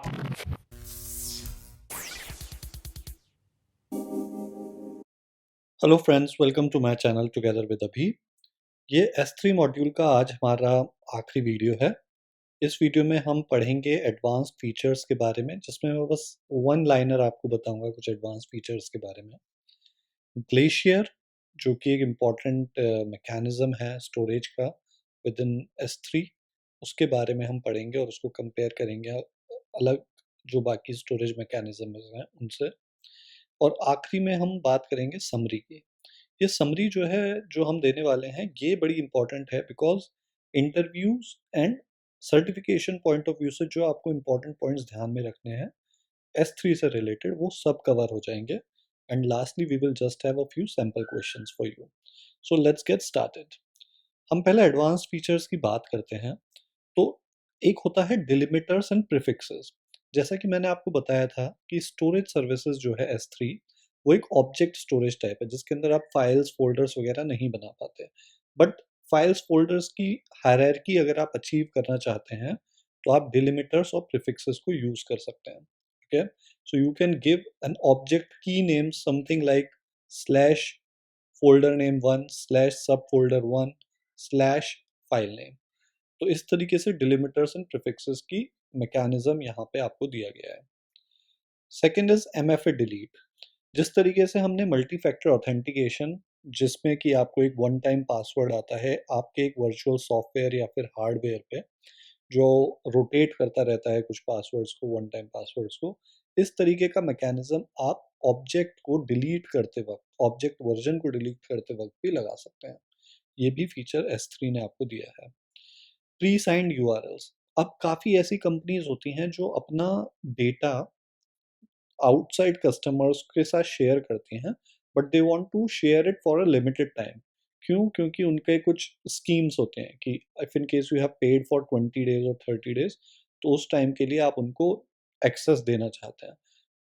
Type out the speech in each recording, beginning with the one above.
Hello friends, welcome to my channel together with Abhi. ये S3 module का आज हमारा आखिरी वीडियो है। इस वीडियो में हम पढ़ेंगे एडवांस्ड फीचर्स के बारे में, जिसमें मैं बस वन लाइनर आपको बताऊंगा कुछ एडवांस्ड फीचर्स के बारे में। ग्लेशियर, जो कि एक इम्पॉर्टेंट मैकेनिज्म है स्टोरेज का विद इन S3, उसके बारे में हम पढ़ेंगे और उसको कंपेयर करेंगे अलग जो बाकी स्टोरेज मैकेनिज्म हैं उनसे। और आखिरी में हम बात करेंगे समरी की। ये समरी जो है, जो हम देने वाले हैं, ये बड़ी इंपॉर्टेंट है because interviews and certification point of view से जो आपको इंपॉर्टेंट पॉइंट्स ध्यान में रखने हैं S3 से रिलेटेड, वो सब कवर हो जाएंगे। And lastly we will just have a few sample questions for you. So let's get started. हम पहले एडवांस फीचर्स की बात करते हैं। तो एक होता है डिलिमिटर्स एंड प्रीफिक्सेस। जैसा कि मैंने आपको बताया था कि स्टोरेज सर्विसेज जो है S3, वो एक ऑब्जेक्ट स्टोरेज टाइप है जिसके अंदर आप फाइल्स फोल्डर्स वगैरह नहीं बना पाते। बट फाइल्स फोल्डर्स की हायरार्की अगर आप अचीव करना चाहते हैं तो आप डिलिमिटर्स और प्रीफिक्सेस को यूज कर सकते हैं। Okay, so you can give an object की name something like slash folder name one slash subfolder one slash file name. तो इस तरीके से डिलिमिटर्स एंड प्रीफिक्सेस की मैकेनिज्म यहाँ पे आपको दिया गया है। Second is MFA delete. जिस तरीके से हमने मल्टी फैक्टर ऑथेंटिकेशन, जिसमें कि आपको एक वन टाइम पासवर्ड आता है आपके एक वर्चुअल सॉफ्टवेयर या फिर हार्डवेयर पे, जो रोटेट करता रहता है कुछ पासवर्ड्स को, वन टाइम पासवर्ड्स को, इस तरीके का मैकेनिज्म आप ऑब्जेक्ट को डिलीट करते वक्त, ऑब्जेक्ट वर्जन को डिलीट करते वक्त भी लगा सकते हैं। ये भी फीचर S3 ने आपको दिया है। Pre signed URLs। अब काफ़ी ऐसी कंपनीज होती हैं जो अपना डेटा आउटसाइड कस्टमर्स के साथ शेयर करती हैं, but they want to share it for a limited time. क्यों? क्योंकि उनके कुछ स्कीम्स होते हैं कि if in case you have paid for 20 days और 30 days, तो उस टाइम के लिए आप उनको एक्सेस देना चाहते हैं।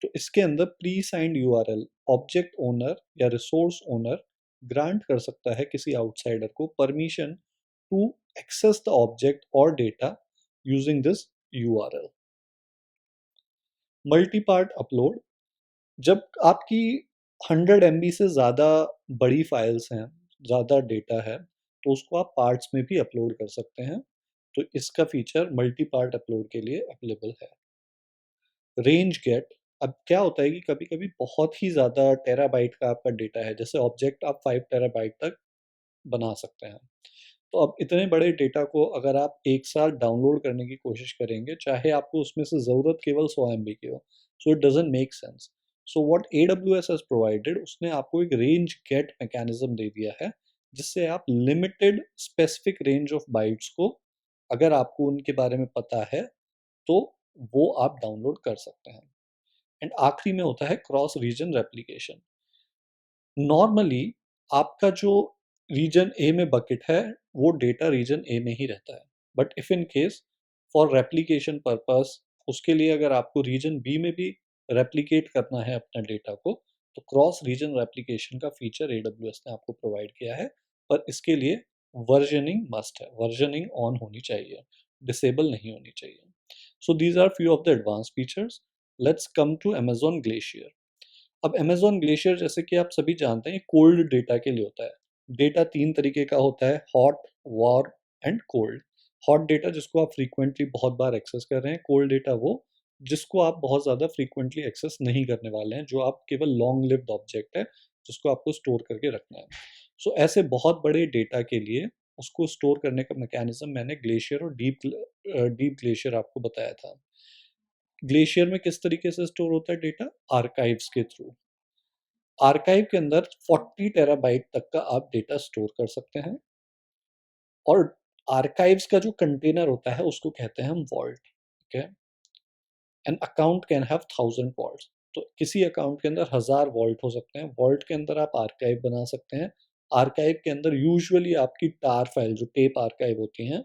तो इसके अंदर pre signed URL object owner या रिसोर्स ओनर ग्रांट कर सकता है किसी आउटसाइडर को permission to access the object और data using this URL। Multi part upload. जब आपकी 100 MB से ज़्यादा बड़ी फाइल्स हैं, ज़्यादा डेटा है, तो उसको आप पार्ट्स में भी अपलोड कर सकते हैं। तो इसका फीचर मल्टी पार्ट अपलोड के लिए अवेलेबल है। Range get. अब क्या होता है कि कभी कभी बहुत ही ज़्यादा टेराबाइट का आपका डेटा है, जैसे ऑब्जेक्ट आप 5 TB तक बना सकते हैं। तो अब इतने बड़े डेटा को अगर आप एक साथ डाउनलोड करने की कोशिश करेंगे, चाहे आपको उसमें से ज़रूरत केवल 100 MB की हो, so it doesn't make sense. So what AWS has provided, उसने आपको एक रेंज गेट मैकेनिज्म दे दिया है, जिससे आप limited specific range of bytes को, अगर आपको उनके बारे में पता है, तो वो आप डाउनलोड कर सकते हैं। एंड आखिरी में होता है क्रॉस रीजन रेप्लिकेशन। नॉर्मली आपका जो रीजन ए में बकेट है, वो डेटा रीजन ए में ही रहता है। But if in case for replication purpose, उसके लिए अगर आपको रीजन बी में भी रेप्लिकेट करना है अपना डेटा को, तो क्रॉस रीजन रेप्लिकेशन का फीचर AWS ने आपको प्रोवाइड किया है। पर इसके लिए वर्जनिंग मस्ट है, वर्जनिंग ऑन होनी चाहिए, डिसेबल नहीं होनी चाहिए। So these are few of the advance features. Let's come to Amazon glacier. अब Amazon ग्लेशियर, जैसे कि आप सभी जानते हैं, कोल्ड डेटा के लिए होता है। डेटा तीन तरीके का होता है: hot, warm and cold. Hot data जिसको आप फ्रीक्वेंटली बहुत बार एक्सेस कर रहे हैं, कोल्ड डेटा वो जिसको आप बहुत ज़्यादा फ्रीक्वेंटली एक्सेस नहीं करने वाले हैं, जो आप केवल लॉन्ग लिव्ड ऑब्जेक्ट है जिसको आपको स्टोर करके रखना है। सो ऐसे बहुत बड़े डेटा के लिए उसको स्टोर करने का मैकेनिज्म मैंने ग्लेशियर और डीप ग्लेशियर आपको बताया था। ग्लेशियर में किस तरीके से स्टोर होता है डेटा? आर्काइव्स के थ्रू। आर्काइव के अंदर 40 TB तक का आप डेटा स्टोर कर सकते हैं। और आर्काइव्स का जो कंटेनर होता है उसको कहते हैं हम vault. Okay, an account can have 1000 vault. तो किसी अकाउंट के अंदर 1000 वॉल्ट हो सकते हैं। वॉल्ट के अंदर आप आर्काइव बना सकते हैं। आर्काइव के अंदर यूजुअली आपकी टार फाइल, जो टेप आर्काइव होती हैं,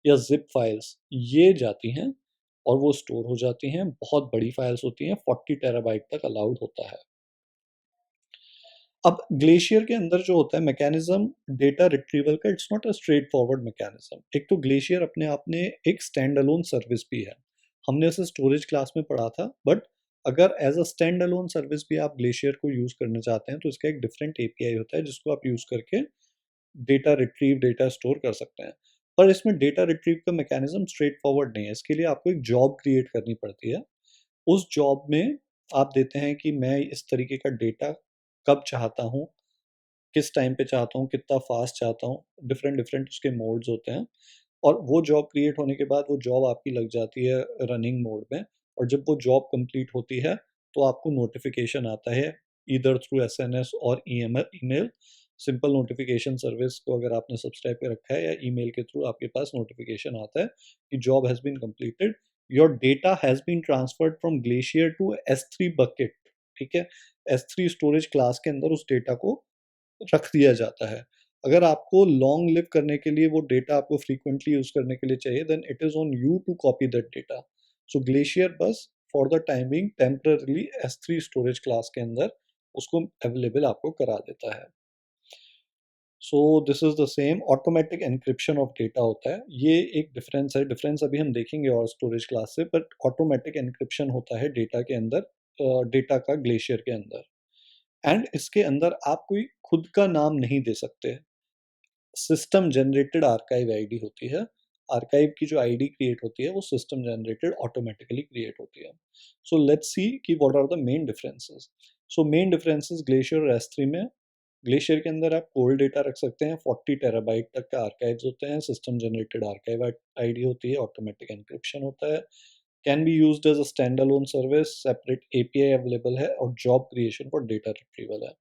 या जिप फाइल्स, ये जाती हैं और वो स्टोर हो जाती हैं। बहुत बड़ी फाइल्स होती हैं, 40 TB तक अलाउड होता है। अब ग्लेशियर के अंदर जो होता है मैकेनिज्म डेटा रिट्रीवल का, it's not a straight forward mechanism. एक तो ग्लेशियर अपने आप में एक स्टैंड अलोन सर्विस भी है। हमने इसे स्टोरेज क्लास में पढ़ा था, बट अगर as a stand alone service भी आप ग्लेशियर को यूज़ करना चाहते हैं तो इसका एक डिफरेंट एपीआई होता है जिसको आप यूज़ करके डेटा रिट्रीव, डेटा स्टोर कर सकते हैं। पर इसमें डेटा रिट्रीव का मैकेनिज्म स्ट्रेट फॉरवर्ड नहीं है, इसके लिए आपको एक जॉब क्रिएट करनी पड़ती है। उस जॉब में आप देते हैं कि मैं इस तरीके का डेटा कब चाहता हूँ, किस टाइम पे चाहता हूँ, कितना फास्ट चाहता हूँ, डिफरेंट डिफरेंट उसके मोड्स होते हैं। और वो जॉब क्रिएट होने के बाद वो जॉब आपकी लग जाती है रनिंग मोड में, और जब वो जॉब कंप्लीट होती है तो आपको नोटिफिकेशन आता है ईदर थ्रू एसएनएस और ईमेल। सिंपल नोटिफिकेशन सर्विस को अगर आपने सब्सक्राइब कर रखा है, या ईमेल के थ्रू आपके पास नोटिफिकेशन आता है कि job has been completed, your data has been transferred from glacier to S3 bucket. ठीक है, S3 स्टोरेज क्लास के अंदर उस डेटा को रख दिया जाता है। अगर आपको लॉन्ग लिव करने के लिए वो डेटा आपको फ्रीक्वेंटली यूज़ करने के लिए चाहिए, then it is on you to copy that data. So glacier बस for the time being temporarily S3 storage class के अंदर उसको अवेलेबल आपको करा देता है। So this is the same automatic encryption of data होता है। ये एक डिफरेंस है, डिफरेंस अभी हम देखेंगे और स्टोरेज क्लास से, बट ऑटोमेटिक एन्क्रिप्शन होता है डेटा के अंदर, डेटा का ग्लेशियर के अंदर। एंड इसके अंदर आप कोई खुद का नाम नहीं दे सकते। सिस्टम जनरेटेड आर्काइव आईडी होती है। आर्काइव की जो आईडी क्रिएट होती है वो सिस्टम जनरेटेड ऑटोमेटिकली क्रिएट होती है। सो लेट्स सी कि what are the main differences. So main differences glacier और S3 में, ग्लेशियर के अंदर आप कोल्ड डेटा रख सकते हैं, 40 टेराबाइट तक का आर्काइव्स होते हैं, सिस्टम जनरेटेड आर्काइव आईडी होती है, ऑटोमेटिक एन्क्रिप्शन होता है, can be used as a stand alone service, separate API available है, और job creation for data retrieval है।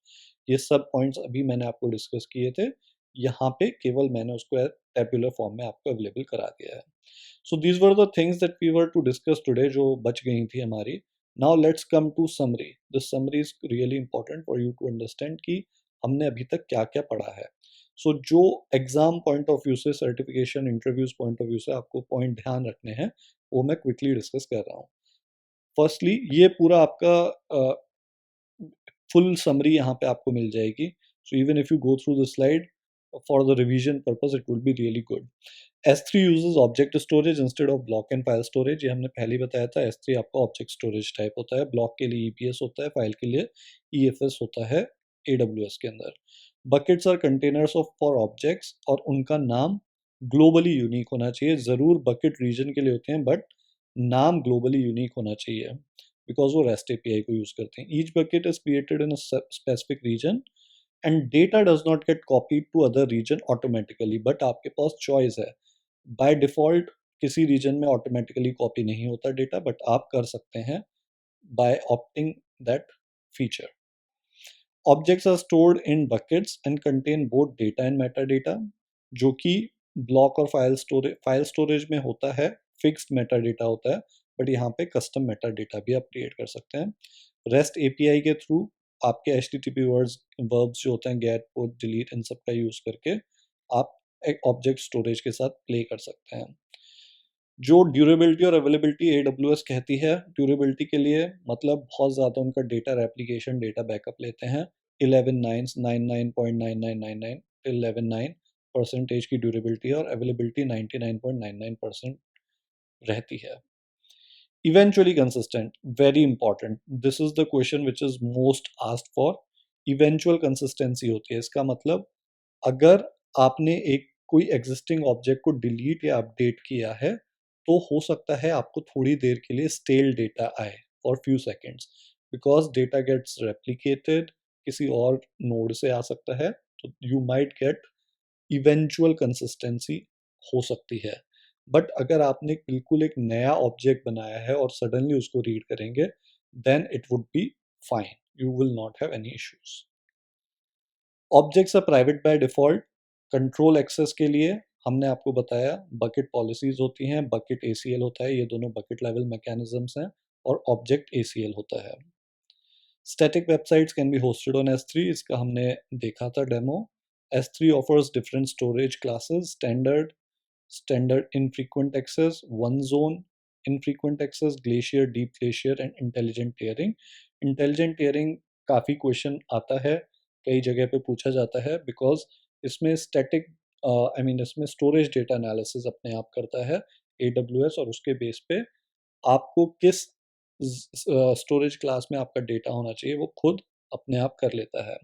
ये सब पॉइंट्स अभी मैंने आपको डिस्कस किए थे, यहाँ पे केवल मैंने उसको टेबुलर फॉर्म में आपको अवेलेबल करा दिया है। So these were the things that we were to discuss today, जो बच गई थी हमारी। Now let's come to summary. The summary is really important for you to understand कि हमने अभी तक क्या क्या पढ़ा है। सो जो एग्जाम पॉइंट ऑफ व्यू से, certification interviews point of view से आपको पॉइंट ध्यान रखने हैं, वो मैं क्विकली डिस्कस कर रहा हूँ। फर्स्टली ये पूरा आपका फुल समरी यहाँ पे आपको मिल जाएगी। So even if you go through the slide for the revision purpose, it will be really good. S3 uses object storage instead of block and file storage. ये हमने पहले ही बताया था। S3 आपका ऑब्जेक्ट स्टोरेज टाइप होता है, block के लिए EPS होता है, फाइल के लिए EFS होता है AWS के अंदर। Buckets are containers of for objects, और उनका नाम ग्लोबली यूनिक होना चाहिए। ज़रूर बकेट रीजन के लिए होते हैं, बट नाम ग्लोबली यूनिक होना चाहिए, बिकॉज वो REST API को यूज़ करते हैं। Each bucket is created in a specific region and data does not get copied to other region automatically, but आपके पास चॉइस है। बाय डिफ़ॉल्ट किसी रीजन में ऑटोमेटिकली कॉपी नहीं होता डेटा, बट आप कर सकते हैं by opting that feature. Objects are stored in buckets and contain both data and meta data, जो कि ब्लॉक और फाइल स्टोरेज में होता है, फिक्स्ड मेटा डेटा होता है, बट यहाँ पे कस्टम मेटा डेटा भी आप क्रिएट कर सकते हैं। रेस्ट एपीआई के थ्रू आपके HTTP वर्ब्स जो होते हैं, गेट, पुट, डिलीट, इन सब का यूज़ करके आप एक ऑब्जेक्ट स्टोरेज के साथ प्ले कर सकते हैं। जो ड्यूरेबिलिटी और अवेलेबिलिटी AWS कहती है, ड्यूरेबिलिटी के लिए मतलब बहुत ज़्यादा उनका डेटा रेप्लिकेशन, डेटा बैकअप लेते हैं। 11 नाइन्स 99.9999 टिल 11.9% की ड्यूरेबिलिटी है, और अवेलेबिलिटी 99.99% रहती है। Eventually consistent, very important, this is the question which is most asked for. Eventual consistency होती है, इसका मतलब अगर आपने एक कोई एग्जिस्टिंग ऑब्जेक्ट को डिलीट या अपडेट किया है, तो हो सकता है आपको थोड़ी देर के लिए स्टेल डेटा आए for few seconds, because data gets replicated, किसी और नोड से आ सकता है, तो you might get eventual consistency हो सकती है। बट अगर आपने बिल्कुल एक नया ऑब्जेक्ट बनाया है और सडनली उसको रीड करेंगे, then it would be fine, you will not have any issues. Objects are private by default. Control access के लिए हमने आपको बताया बकेट पॉलिसीज होती हैं, बकेट ACL होता है, ये दोनों बकेट लेवल मैकेनिज्म्स हैं, और ऑब्जेक्ट ACL होता है। Static websites can be hosted on S3, इसका हमने देखा था demo. S3 offers different storage classes, standard infrequent access, one zone infrequent access, glacier, deep glacier and intelligent tiering. Intelligent tiering काफ़ी question आता है, कई जगह पे पूछा जाता है, बिकॉज इसमें स्टैटिक इसमें स्टोरेज डेटा एनालिसिस अपने आप करता है AWS, और उसके बेस पे आपको किस स्टोरेज क्लास में आपका डेटा होना चाहिए वो खुद अपने आप कर लेता है.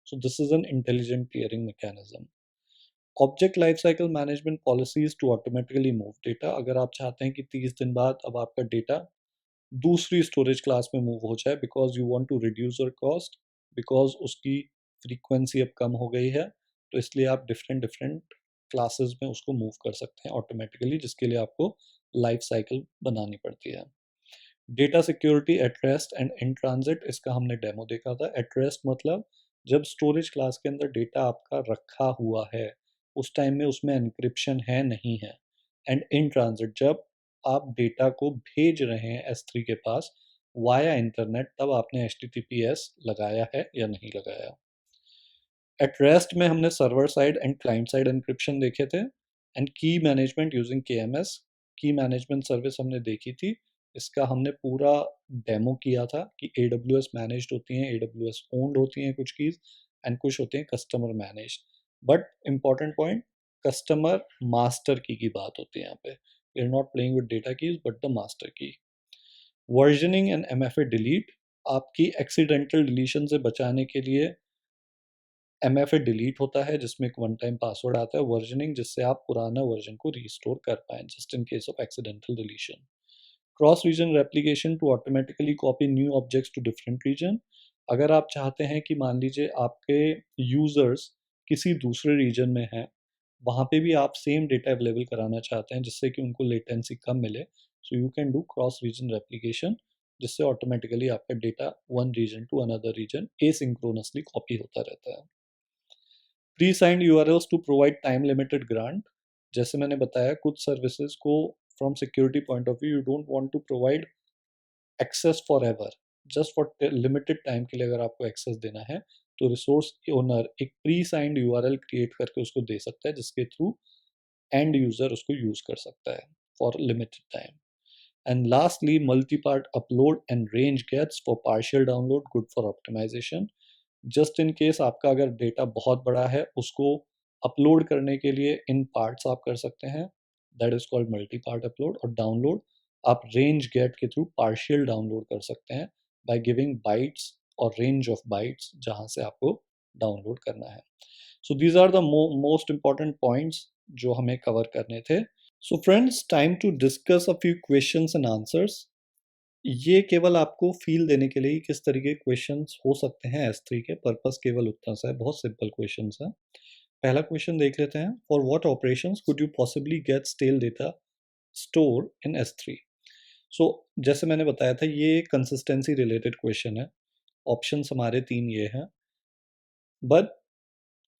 So this is an intelligent clearing mechanism. Object life cycle management policies to automatically move data. अगर आप चाहते हैं कि 30 दिन बाद अब आपका डेटा दूसरी स्टोरेज क्लास में मूव हो जाए because you want to reduce your cost, because उसकी फ्रीक्वेंसी अब कम हो गई है, तो इसलिए आप डिफरेंट डिफरेंट क्लासेस में उसको मूव कर सकते हैं ऑटोमेटिकली, जिसके लिए आपको लाइफ साइकिल बनानी पड़ती है. Data security at rest and in transit, इसका हमने डेमो देखा था. एट रेस्ट मतलब जब स्टोरेज क्लास के अंदर डेटा आपका रखा हुआ है उस टाइम में उसमें एन्क्रिप्शन है नहीं है. एंड इन ट्रांजिट जब आप डेटा को भेज रहे हैं S3 के पास वाया इंटरनेट, तब आपने HTTPS लगाया है या नहीं लगाया. एट रेस्ट में हमने server side and client side encryption देखे थे. एंड की मैनेजमेंट यूजिंग KMS, की मैनेजमेंट सर्विस हमने देखी थी. इसका हमने पूरा डेमो किया था कि AWS मैनेज्ड होती हैं, AWS ओन्ड होती हैं कुछ कीज, एंड कुछ होते हैं customer managed. But important point, customer master की बात होती है यहाँ पे. We are not playing with data keys but the master key. Versioning and MFA delete, आपकी एक्सीडेंटल डिलीशन से बचाने के लिए MFA डिलीट होता है जिसमें एक वन टाइम पासवर्ड आता है. वर्जनिंग जिससे आप पुराना वर्जन को रिस्टोर कर पाएँ just in case of accidental deletion. Cross region replication to automatically copy new objects to different region. अगर आप चाहते हैं कि मान लीजिए आपके यूज़र्स किसी दूसरे रीजन में हैं, वहाँ पे भी आप सेम डेटा अवेलेबल कराना चाहते हैं जिससे कि उनको लेटेंसी कम मिले, so you can do cross region replication, जिससे ऑटोमेटिकली आपका data one region to another region asynchronously copy होता रहता है. Pre signed URLs to provide time limited grant. जैसे मैंने बताया कुछ सर्विसेज को from security point of view you don't want to provide access forever, just for limited time के लिए अगर आपको एक्सेस देना है तो रिसोर्स ओनर एक प्री साइंड URL क्रिएट करके उसको दे सकता है जिसके थ्रू एंड यूजर उसको यूज कर सकता है for limited time. And lastly multi part upload and range gets for partial download, good for optimization. Just in case आपका अगर डेटा बहुत बड़ा है उसको अपलोड करने के लिए इन पार्ट्स आप कर सकते हैं, that is called multi part upload. और डाउनलोड आप रेंज गेट के थ्रू पार्शियल डाउनलोड कर सकते हैं बाय गिविंग बाइट्स और रेंज ऑफ बाइट्स जहां से आपको डाउनलोड करना है. So these are the most important points जो हमें कवर करने थे. So friends, time to discuss a few questions and answers. ये केवल आपको फील देने के लिए किस तरीके के क्वेश्चंस हो सकते हैं S3 के, पर्पस केवल उतना सा है, बहुत सिंपल क्वेश्चंस है. पहला क्वेश्चन देख लेते हैं. For what operations could you possibly get stale data store in S3. So जैसे मैंने बताया था ये कंसिस्टेंसी रिलेटेड क्वेश्चन है. ऑप्शंस हमारे तीन ये हैं. But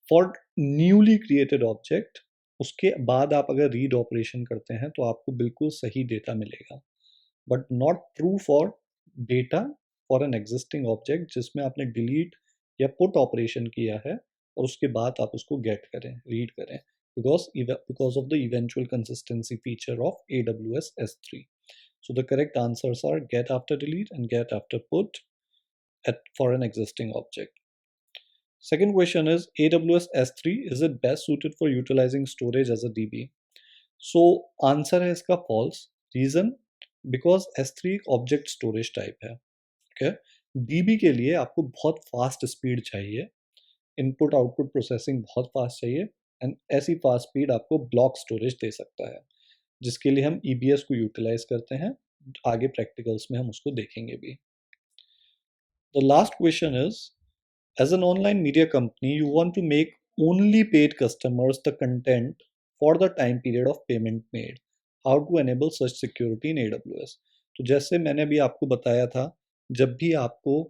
for newly created object उसके बाद आप अगर रीड ऑपरेशन करते हैं तो आपको बिल्कुल सही डेटा मिलेगा, but not true for data for an existing object जिसमें आपने डिलीट या पुट ऑपरेशन किया है और उसके बाद आप उसको गेट करें, रीड करें, because of the eventual consistency feature of AWS S3. So the correct answers are get after delete and get after put for an existing object. Second question is AWS S3, is it best suited for utilizing storage as a DB? So answer है इसका false. Reason, because S3 एक object storage type है. Okay? DB के लिए आपको बहुत fast speed चाहिए, input output processing बहुत फास्ट चाहिए, एंड ऐसी फास्ट स्पीड आपको ब्लॉक स्टोरेज दे सकता है जिसके लिए हम EBS को यूटिलाइज करते हैं. आगे प्रैक्टिकल्स में हम उसको देखेंगे भी. The last question is, as an online media company you want to make only paid customers the content for the time period of payment made, how to enable such security in AWS. तो जैसे मैंने अभी आपको बताया था, जब भी आपको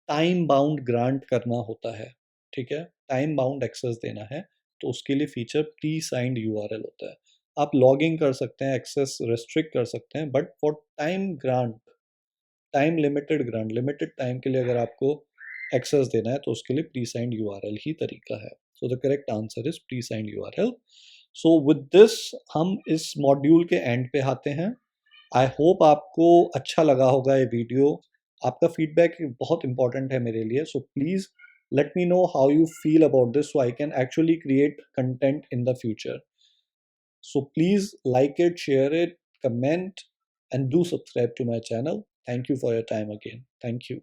टाइम बाउंड ग्रांट करना होता है, ठीक है, टाइम बाउंड एक्सेस देना है, तो उसके लिए फीचर प्री साइंड URL होता है. आप लॉगिंग कर सकते हैं, एक्सेस रेस्ट्रिक्ट कर सकते हैं, but for time grant, time limited grant, limited time के लिए अगर आपको एक्सेस देना है तो उसके लिए प्री साइंड URL ही तरीका है. So the correct answer is pre signed URL. So with this हम इस मॉड्यूल के एंड पे आते हैं. आई होप आपको अच्छा लगा होगा ये वीडियो. आपका फीडबैक बहुत इंपॉर्टेंट है मेरे लिए, so please let me know how you feel about this so I can actually create content in the future. So please like it, share it, comment, and do subscribe to my channel. Thank you for your time again. Thank you.